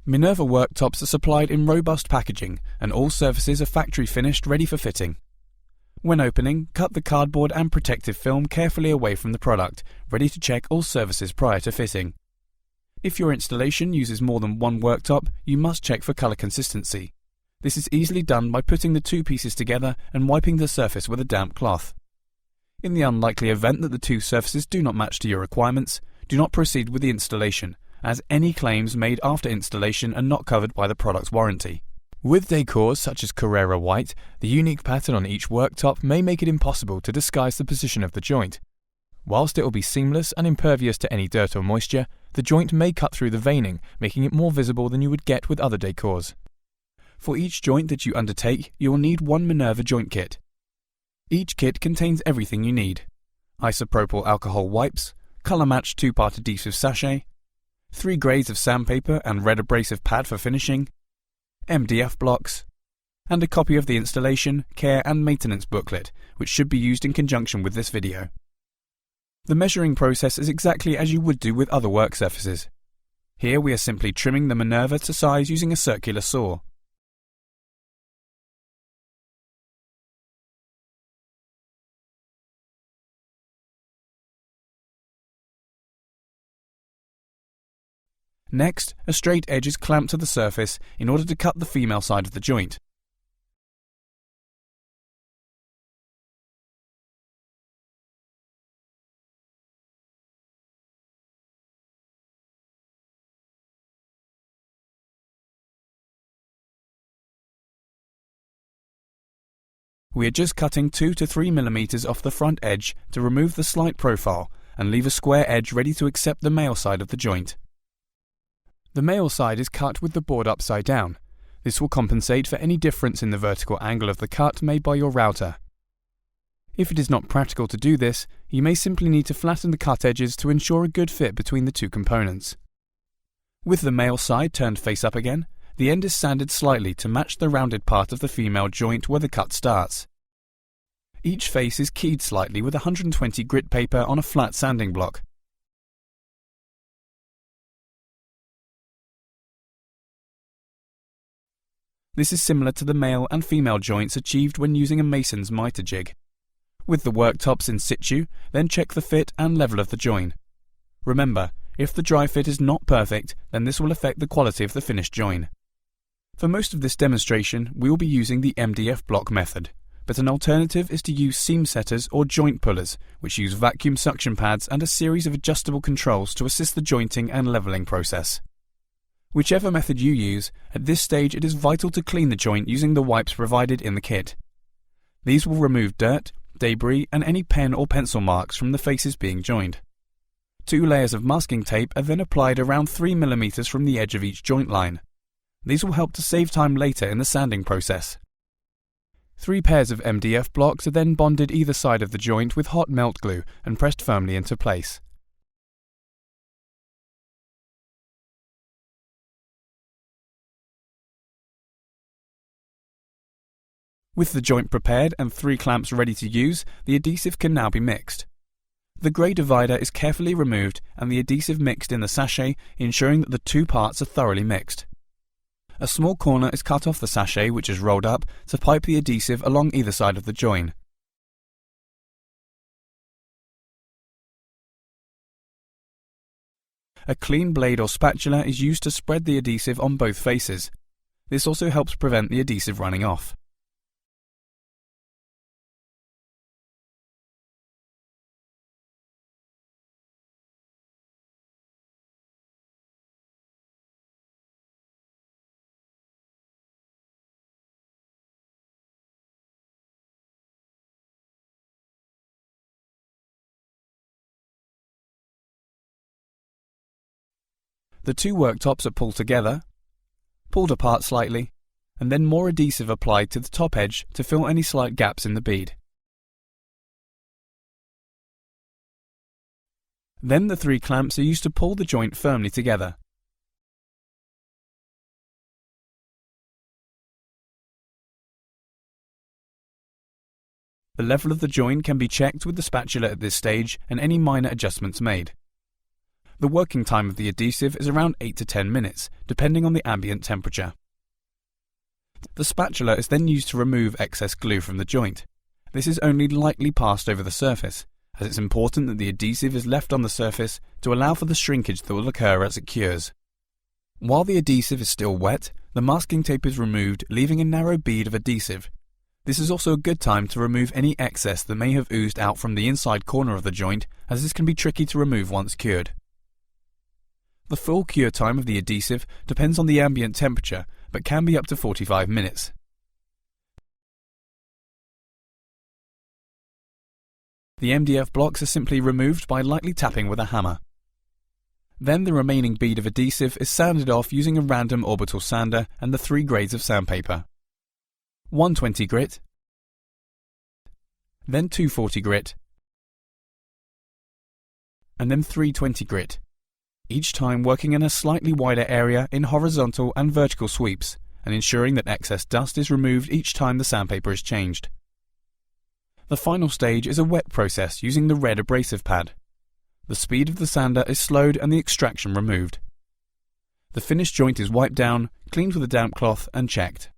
Minerva worktops are supplied in robust packaging, and all surfaces are factory finished ready for fitting. When opening, cut the cardboard and protective film carefully away from the product, ready to check all surfaces prior to fitting. If your installation uses more than one worktop, you must check for color consistency. This is easily done by putting the two pieces together and wiping the surface with a damp cloth. In the unlikely event that the two surfaces do not match to your requirements, do not proceed with the installation, as any claims made after installation are not covered by the product's warranty. With decors such as Carrera white, the unique pattern on each worktop may make it impossible to disguise the position of the joint. Whilst it will be seamless and impervious to any dirt or moisture, the joint may cut through the veining, making it more visible than you would get with other decors. For each joint that you undertake, you will need one Minerva joint kit. Each kit contains everything you need: isopropyl alcohol wipes, colour-matched 2-part adhesive sachet, 3 grades of sandpaper and red abrasive pad for finishing, MDF blocks, and a copy of the installation, care and maintenance booklet, which should be used in conjunction with this video. The measuring process is exactly as you would do with other work surfaces. Here we are simply trimming the Minerva to size using a circular saw. Next, a straight edge is clamped to the surface in order to cut the female side of the joint. We are just cutting 2 to 3 mm off the front edge to remove the slight profile and leave a square edge ready to accept the male side of the joint. The male side is cut with the board upside down. This will compensate for any difference in the vertical angle of the cut made by your router. If it is not practical to do this, you may simply need to flatten the cut edges to ensure a good fit between the two components. With the male side turned face up again, the end is sanded slightly to match the rounded part of the female joint where the cut starts. Each face is keyed slightly with 120 grit paper on a flat sanding block. This is similar to the male and female joints achieved when using a mason's mitre jig. With the worktops in situ, then check the fit and level of the join. Remember, if the dry fit is not perfect, then this will affect the quality of the finished join. For most of this demonstration, we will be using the MDF block method, but an alternative is to use seam setters or joint pullers, which use vacuum suction pads and a series of adjustable controls to assist the jointing and leveling process. Whichever method you use, at this stage it is vital to clean the joint using the wipes provided in the kit. These will remove dirt, debris and any pen or pencil marks from the faces being joined. 2 layers of masking tape are then applied around 3 mm from the edge of each joint line. These will help to save time later in the sanding process. 3 pairs of MDF blocks are then bonded either side of the joint with hot melt glue and pressed firmly into place. With the joint prepared and 3 clamps ready to use, the adhesive can now be mixed. The grey divider is carefully removed and the adhesive mixed in the sachet, ensuring that the 2 parts are thoroughly mixed. A small corner is cut off the sachet, which is rolled up, to pipe the adhesive along either side of the join. A clean blade or spatula is used to spread the adhesive on both faces. This also helps prevent the adhesive running off. The 2 worktops are pulled together, pulled apart slightly, and then more adhesive applied to the top edge to fill any slight gaps in the bead. Then the 3 clamps are used to pull the joint firmly together. The level of the join can be checked with the spatula at this stage and any minor adjustments made. The working time of the adhesive is around 8 to 10 minutes, depending on the ambient temperature. The spatula is then used to remove excess glue from the joint. This is only lightly passed over the surface, as it's important that the adhesive is left on the surface to allow for the shrinkage that will occur as it cures. While the adhesive is still wet, the masking tape is removed, leaving a narrow bead of adhesive. This is also a good time to remove any excess that may have oozed out from the inside corner of the joint, as this can be tricky to remove once cured. The full cure time of the adhesive depends on the ambient temperature, but can be up to 45 minutes. The MDF blocks are simply removed by lightly tapping with a hammer. Then the remaining bead of adhesive is sanded off using a random orbital sander and the 3 grades of sandpaper. 120 grit, then 240 grit, and then 320 grit, each time working in a slightly wider area in horizontal and vertical sweeps, and ensuring that excess dust is removed each time the sandpaper is changed. The final stage is a wet process using the red abrasive pad. The speed of the sander is slowed and the extraction removed. The finished joint is wiped down, cleaned with a damp cloth and checked.